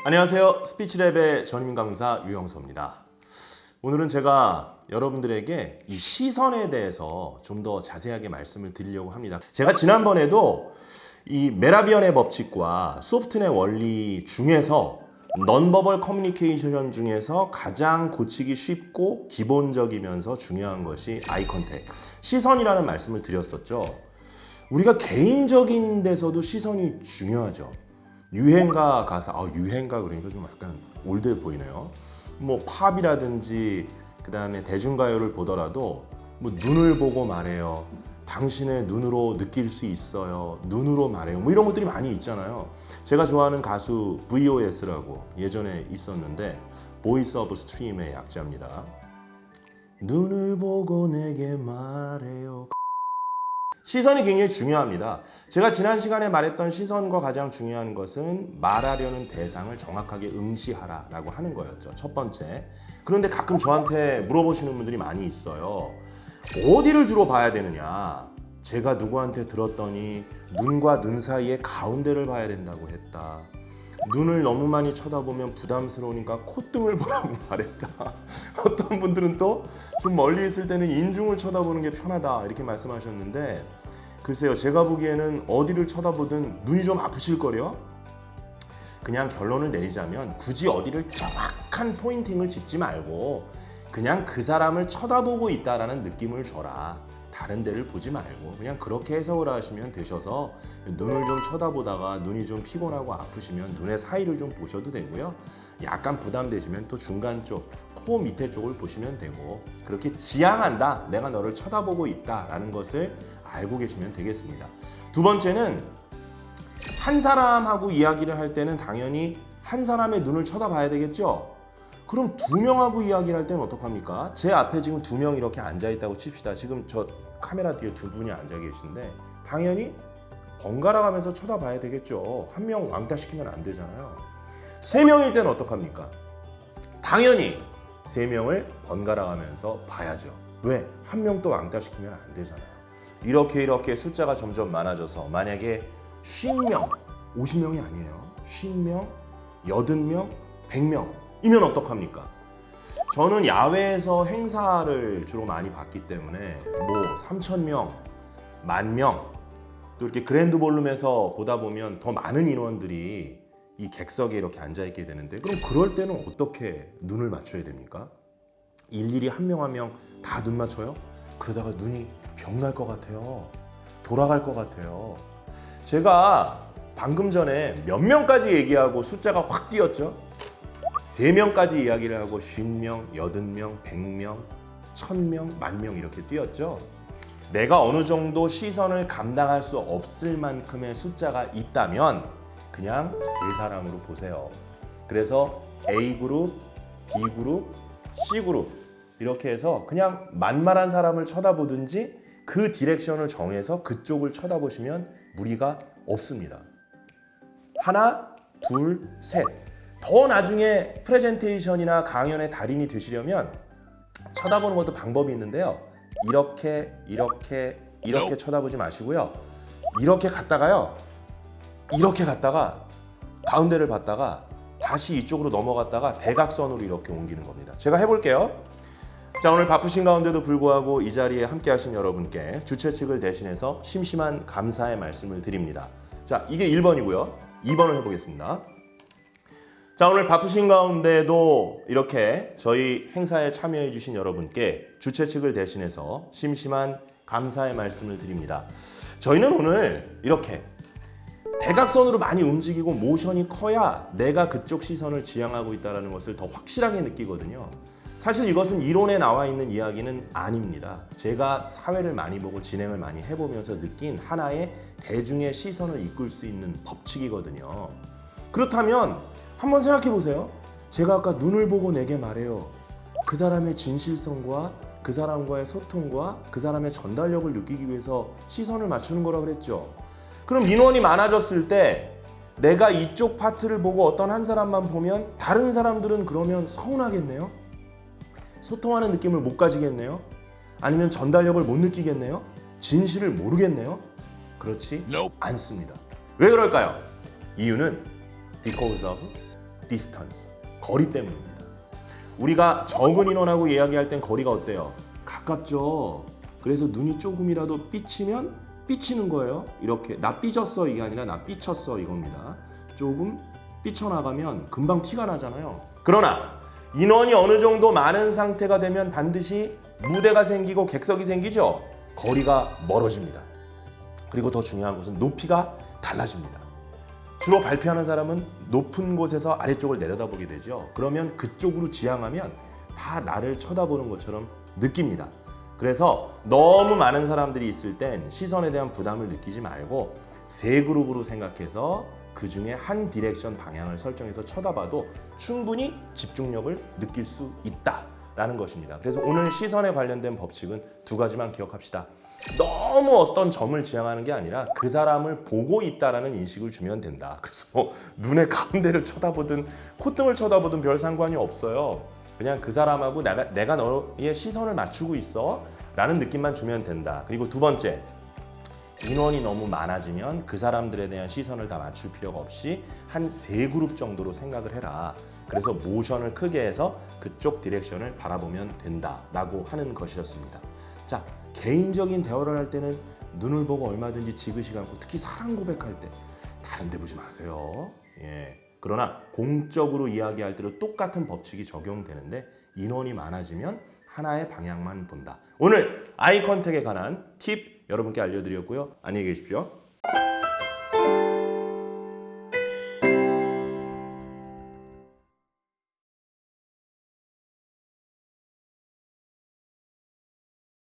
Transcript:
안녕하세요. 스피치랩의 전임 강사 유영서입니다. 오늘은 제가 여러분들에게 이 시선에 대해서 좀 더 자세하게 말씀을 드리려고 합니다. 제가 지난번에도 이 메라비언의 법칙과 소프트의 원리 중에서 넌버벌 커뮤니케이션 중에서 가장 고치기 쉽고 기본적이면서 중요한 것이 아이 컨택, 시선이라는 말씀을 드렸었죠. 우리가 개인적인 데서도 시선이 중요하죠. 유행가 가사, 유행가 그러니까 좀 약간 올드해 보이네요. 뭐 팝이라든지 그 다음에 대중가요를 보더라도 뭐 눈을 보고 말해요. 당신의 눈으로 느낄 수 있어요. 눈으로 말해요. 뭐 이런 것들이 많이 있잖아요. 제가 좋아하는 가수 VOS라고 예전에 있었는데 보이스 오브 스트림의 약자입니다. 눈을 보고 내게 말해요. 시선이 굉장히 중요합니다. 제가 지난 시간에 말했던 시선과 가장 중요한 것은 말하려는 대상을 정확하게 응시하라라고 하는 거였죠. 첫 번째. 그런데 가끔 저한테 물어보시는 분들이 많이 있어요. 어디를 주로 봐야 되느냐? 제가 누구한테 들었더니 눈과 눈 사이의 가운데를 봐야 된다고 했다. 눈을 너무 많이 쳐다보면 부담스러우니까 콧등을 보라고 말했다. 어떤 분들은 또 좀 멀리 있을 때는 인중을 쳐다보는 게 편하다 이렇게 말씀하셨는데, 글쎄요, 제가 보기에는 어디를 쳐다보든 눈이 좀 아프실 거래요. 그냥 결론을 내리자면 굳이 어디를 정확한 포인팅을 짚지 말고 그냥 그 사람을 쳐다보고 있다라는 느낌을 줘라. 다른 데를 보지 말고 그냥 그렇게 해석을 하시면 되셔서 눈을 좀 쳐다보다가 눈이 좀 피곤하고 아프시면 눈의 사이를 좀 보셔도 되고요. 약간 부담되시면 또 중간 쪽, 코 밑에 쪽을 보시면 되고, 그렇게 지향한다, 내가 너를 쳐다보고 있다라는 것을 알고 계시면 되겠습니다. 두 번째는 한 사람하고 이야기를 할 때는 당연히 한 사람의 눈을 쳐다봐야 되겠죠. 그럼 두 명하고 이야기를 할 때는 어떡합니까? 제 앞에 지금 두 명 이렇게 앉아있다고 칩시다. 지금 저 카메라 뒤에 두 분이 앉아 계신데 당연히 번갈아 가면서 쳐다봐야 되겠죠. 한 명 왕따 시키면 안 되잖아요. 세 명일 때는 어떡합니까? 당연히 세 명을 번갈아 가면서 봐야죠. 왜? 한 명 또 왕따 시키면 안 되잖아요. 이렇게 숫자가 점점 많아져서 만약에 50명, 50명이 아니에요. 50명, 80명, 100명 이면 어떡합니까? 저는 야외에서 행사를 주로 많이 봤기 때문에 뭐 3,000명, 10,000명, 또 이렇게 그랜드 볼룸에서 보다 보면 더 많은 인원들이 이 객석에 이렇게 앉아있게 되는데, 그럼 그럴 때는 어떻게 눈을 맞춰야 됩니까? 일일이 한 명 한 명 다 눈 맞춰요? 그러다가 눈이 병날 것 같아요. 돌아갈 것 같아요. 제가 방금 전에 몇 명까지 얘기하고 숫자가 확 뛰었죠? 3명까지 이야기를 하고 50명, 80명, 100명, 1000명, 10,000명 이렇게 뛰었죠. 내가 어느 정도 시선을 감당할 수 없을 만큼의 숫자가 있다면 그냥 세 사람으로 보세요. 그래서 A그룹, B그룹, C그룹 이렇게 해서 그냥 만만한 사람을 쳐다보든지 그 디렉션을 정해서 그쪽을 쳐다보시면 무리가 없습니다. 하나, 둘, 셋. 더 나중에 프레젠테이션이나 강연의 달인이 되시려면 쳐다보는 것도 방법이 있는데요. 이렇게 쳐다보지 마시고요. 이렇게 갔다가 가운데를 봤다가 다시 이쪽으로 넘어갔다가 대각선으로 이렇게 옮기는 겁니다. 제가 해볼게요. 자, 오늘 바쁘신 가운데도 불구하고 이 자리에 함께 하신 여러분께 주최 측을 대신해서 심심한 감사의 말씀을 드립니다. 자, 이게 1번이고요. 2번을 해보겠습니다. 자, 오늘 바쁘신 가운데도 이렇게 저희 행사에 참여해 주신 여러분께 주최 측을 대신해서 심심한 감사의 말씀을 드립니다. 저희는 오늘 이렇게 대각선으로 많이 움직이고 모션이 커야 내가 그쪽 시선을 지향하고 있다는 것을 더 확실하게 느끼거든요. 사실 이것은 이론에 나와 있는 이야기는 아닙니다. 제가 사회를 많이 보고 진행을 많이 해보면서 느낀 하나의 대중의 시선을 이끌 수 있는 법칙이거든요. 그렇다면 한번 생각해 보세요. 제가 아까 눈을 보고 내게 말해요. 그 사람의 진실성과 그 사람과의 소통과 그 사람의 전달력을 느끼기 위해서 시선을 맞추는 거라고 그랬죠. 그럼 인원이 많아졌을 때 내가 이쪽 파트를 보고 어떤 한 사람만 보면 다른 사람들은 그러면 서운하겠네요? 소통하는 느낌을 못 가지겠네요? 아니면 전달력을 못 느끼겠네요? 진실을 모르겠네요? 그렇지 않습니다. 왜 그럴까요? 이유는 because of distance, 거리 때문입니다. 우리가 적은 인원하고 이야기할 땐 거리가 어때요? 가깝죠. 그래서 눈이 조금이라도 삐치면 삐치는 거예요. 이렇게 나 삐졌어 이게 아니라 나 삐쳤어 이겁니다. 조금 삐쳐나가면 금방 티가 나잖아요. 그러나 인원이 어느 정도 많은 상태가 되면 반드시 무대가 생기고 객석이 생기죠. 거리가 멀어집니다. 그리고 더 중요한 것은 높이가 달라집니다. 주로 발표하는 사람은 높은 곳에서 아래쪽을 내려다보게 되죠. 그러면 그쪽으로 지향하면 다 나를 쳐다보는 것처럼 느낍니다. 그래서 너무 많은 사람들이 있을 땐 시선에 대한 부담을 느끼지 말고 세 그룹으로 생각해서 그 중에 한 디렉션 방향을 설정해서 쳐다봐도 충분히 집중력을 느낄 수 있다라는 것입니다. 그래서 오늘 시선에 관련된 법칙은 두 가지만 기억합시다. 너무 어떤 점을 지향하는 게 아니라 그 사람을 보고 있다라는 인식을 주면 된다. 그래서 뭐 눈의 가운데를 쳐다보든 콧등을 쳐다보든 별 상관이 없어요. 그냥 그 사람하고 내가 너의 시선을 맞추고 있어 라는 느낌만 주면 된다. 그리고 두 번째, 인원이 너무 많아지면 그 사람들에 대한 시선을 다 맞출 필요가 없이 한 세 그룹 정도로 생각을 해라. 그래서 모션을 크게 해서 그쪽 디렉션을 바라보면 된다라고 하는 것이었습니다. 자, 개인적인 대화를 할 때는 눈을 보고 얼마든지 지그시 가고 특히 사랑 고백할 때 다른 데 보지 마세요. 예. 그러나 공적으로 이야기할 때도 똑같은 법칙이 적용되는데 인원이 많아지면 하나의 방향만 본다. 오늘 아이 컨택에 관한 팁 여러분께 알려드렸고요. 안녕히 계십시오.